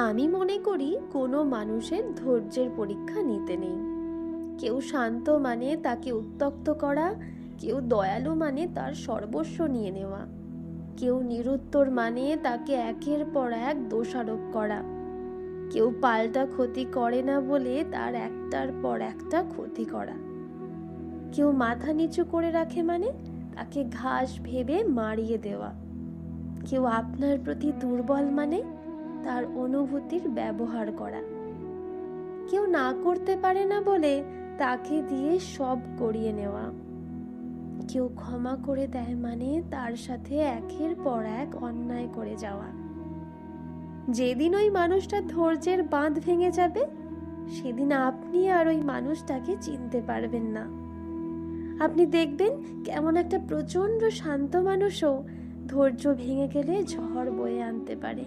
আমি মনে করি কোনো মানুষের ধৈর্যের পরীক্ষা নিতে নেই। কেউ শান্ত মানে তাকে উত্ত্যক্ত করা, কেউ দয়ালু মানে তার সর্বস্ব নিয়ে নেওয়া, কেউ নিরুত্তর মানে তাকে একের পর এক দোষারোপ করা, কেউ পাল্টা ক্ষতি করে না বলে তার একটার পর একটা ক্ষতি করা, কেউ মাথা নিচু করে রাখে মানে তাকে ঘাস ভেবে মারিয়ে দেওয়া, কেউ আপনার প্রতি দুর্বল মানে তার অনুভূতির ব্যবহার করা, কেউ না করতে পারে না বলে তাকে দিয়ে সব করিয়ে নেওয়া, কেউ ক্ষমা করে দেয় মানে তার সাথে একের পর এক অন্যায় করে যাওয়া। যেদিন ওই মানুষটার ধৈর্যের বাঁধ ভেঙে যাবে, সেদিন আপনি আর ওই মানুষটাকে চিনতে পারবেন না। আপনি দেখবেন কেমন একটা প্রচন্ড শান্ত মানুষও ধৈর্য ভেঙে গেলে ঝড় বয়ে আনতে পারে।